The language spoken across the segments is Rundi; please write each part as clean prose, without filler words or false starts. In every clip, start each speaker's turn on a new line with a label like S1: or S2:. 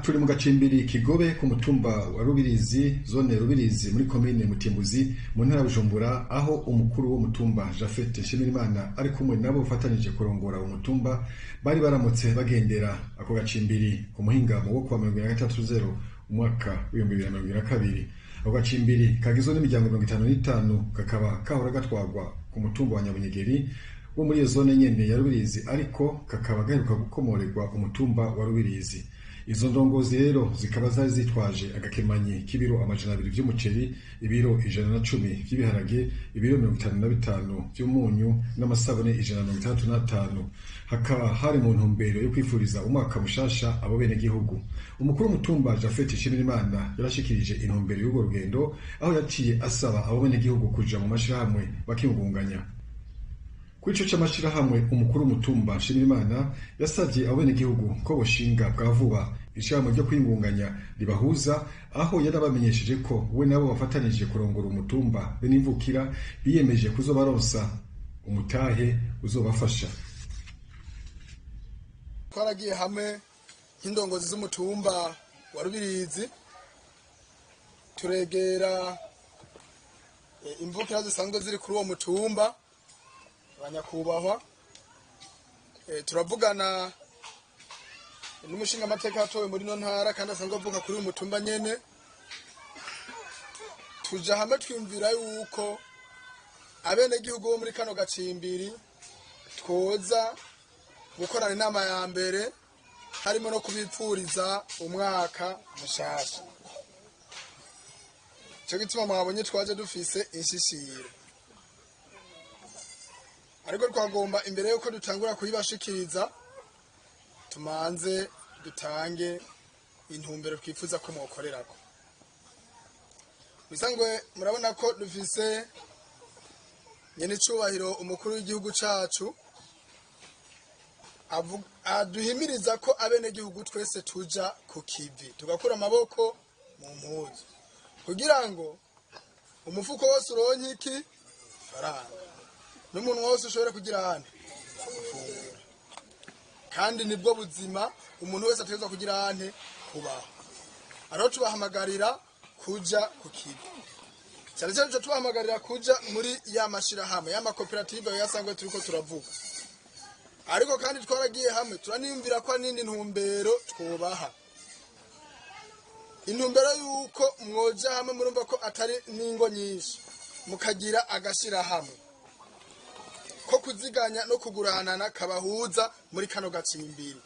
S1: turi mu Gacimbiri Kigobe ku mutumba wa Rubirizi, zone Rubirizi muri komine Mutimbuzi mu ntara ya Bujumbura, aho umukuru w'umutumba Jafete Nshimirimana ari kumwe nabo bafatanije kurongora umutumba bari baramutse bagendera ako Gacimbiri ku muhingamo wo kuwa 2030 umwaka wa 2022. Ako Gacimbiri kagizwe n'imiryango 55 kakaba kahora gatwagwa ku mutumba wa Nyabunyegeri wo muri zone nyene ya Rubirizi, ariko kakaba gaheruka gukomorerwa umutumba wa Rubirizi. Izo ndongozi rero zikaba zari zitwaje agakemanyi k'ibiro 200 vy'umuceri, ibiro 110 vy'ibiharage, ibiro 55 vy'umunyu n'amasabune 165. Hakaba hari mu ntumbero yo kwifuriza umwaka mushasha abo bene gihugu. Umukuru w'umutumba Jafete Nshimirimana yarashikirije intumbero y'ugo rugendo, aho yaciye asaba abo bene gihugu kuja mu mashirahamwe bakiyungunganya. Kwico c'amashirahamwe, umukuru w'umutumba Nshimirimana yasavye abene gihugu ko boshinga bwa vuba ishirahamwe ryo kwingunganya ribahuza, aho yarabamenyesheje ko we nabo bafatanije kurongora umutumba be n'imvukira biyemeje kuzobaronsa umutahe uzobafasha.
S2: Twaragiye hamwe nk'indongozi z'umutumba wa Rubirizi turegera imvukira zisanzwe ziri kuri uwo mutumba abanyakubahwa, turavugana n'umushinga amateka atowe muri no ntara kandi asanzwe avuka kuri uyu mutumba nyene. Tuja hamwe twiyumvira yuko abene gihugu bo muri kano Gacimbiri twoza gukorana inama ya mbere, harimo no kubipfuriza umwaka mushasha. Cyo gituma mwabonye twaje dufise inshishiro, ariko twagomba imbere yuko dutangura kuyibashikiriza tumanze dutange intumbero twifuza ko mwokorerako. Bisangwe murabona ko dufise nyene cubahiro umukuru w'igihugu cacu aduhimiriza ko abene gihugu twese tuja ku kivi tugakura amaboko mu mpuzu kugira ngo umufuko wose uronke iki faranga n'umuntu wose ushobora kugira hane gufungura, kandi nibwo buzima umuntu wese ategezwa kugira hane kubaho. Ariho tubahamagarira kuja ku kivi, cyane cyane tubahamagarira kuja muri ya mashirahamwe ya makoperative yasangwe turiko turavuga. Ariko kandi twaragiye hamwe turaniyumvira ko nindi ntumbero twobaha, intumbero yuko mwoja hamwe murumva ko atari ningo nyinshi mukagira agashira hamwe ko kuziganya no kuguranana kabahuza muri kano Gacimbiri,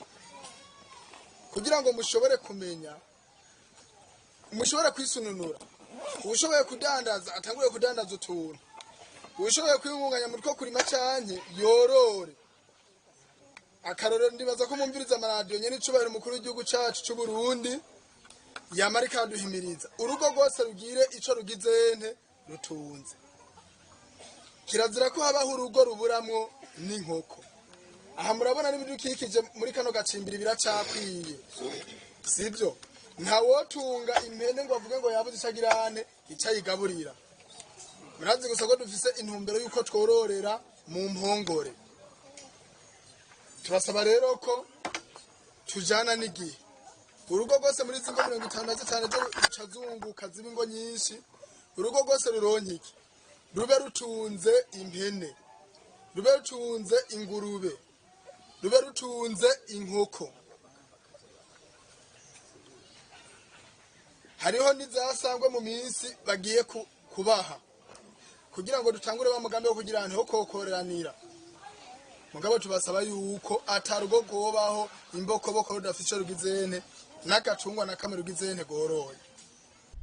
S2: kugira ngo mushobore kumenya, mushobore kwisununura. Ushoboye kudandaza atangure kudandaza utuntu, ushoboye kwingunganya muri ko kurima canke yorore. Akarorero ndibaza ko mumviriza amaradiyo nyene icubahiro umukuru w'igihugu cacu c'u Burundi yamara ikaduhimiriza urugo rwose rugire ico rugizente rutunze. Kirazira ko habaho urugo ruburamwo n'inkoko. Aha murabona n'ibidukikije muri kano Gacimbiri biracakwiye, sivyo? Ntawotunga impene ngo avuge ngo yabuze icagirane icayigaburira. Murazi gusa ko dufise intumbero yuko twororera mu mpongore. Turasaba rero ko tujana n'igihe urugo rwose muri zingo 55 zo cazunguka zibingo nyinshi, urugo rwose ruronke iki, rube rutunze impene, rube rutunze ingurube, rube rutunze inkoko. Hariho nizasangwe mu minsi bagiye kubaha kugira ngo dutangure ba mugambi wo kugira ahantu ho kokoreranira. Mugabo tubasaba yuko atarugo gobaho imbokoboko rudafise rugizene n'agacungwa na kamwe rugizene goroye.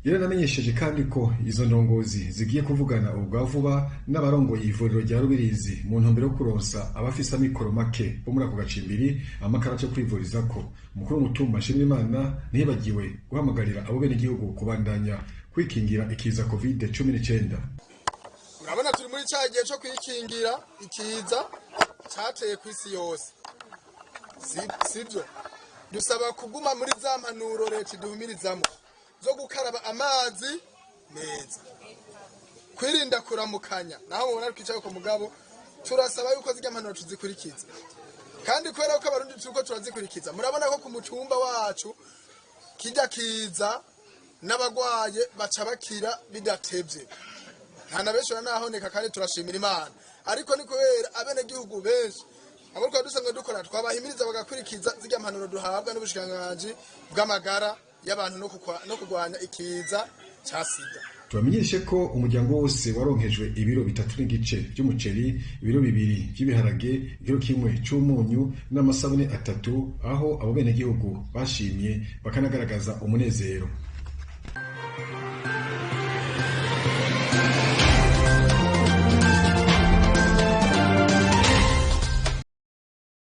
S1: Yaranamenyesheje kandi ko izo ndongozi zigiye kuvugana ubwa vuba n'abarongoye ivuriro rya Rubirizi mu ntumbero yo kuronsa abafise amikoro make bo muri ako Gacimbiri amakara cyo kwivuriza ko. Umukuru w'umutumba Nshimirimana ntibagiwe guhamagarira abo bene gihugu kubandanya kwikingira ikiza COVID-19.
S2: Urabona turi muri cyagiye cyo kwikingira ikiza cyateye ku isi yose, sivyo? Dusaba kuguma muri za mpanuro leta iduhumirizamo zo gukaraba amazi meza, kwirinda kuramukanya. Naho mubona twicaye ku mugabo turasaba yuko zijya mpanuro tuzikurikiza, kandi kubera ko abarundi turiko turazikurikiza. Murabona ko ku mutumba wacu kijya kiza n'abagwaye baca bakira bidatevye nta na benshi banahoneka kandi turashimira Imana ariko ni kubera abenegihugu benshi abo twari dusanzwe dukora twabahimiriza bagakurikiza zirya mpanuro duhabwa n'ubushikiranganji bw'amagara y'abantu no kurwanya ikiza ca sida.
S1: Tubamenyeshe ko umuryango wose waronkejwe ibiro 3 n'igice by'umuceri, ibiro 2 by'ibiharage, igiro kimwe cy'umunyu n'amasabune 3, aho abo benegihugu bashimye bakanagaragaza umunezero.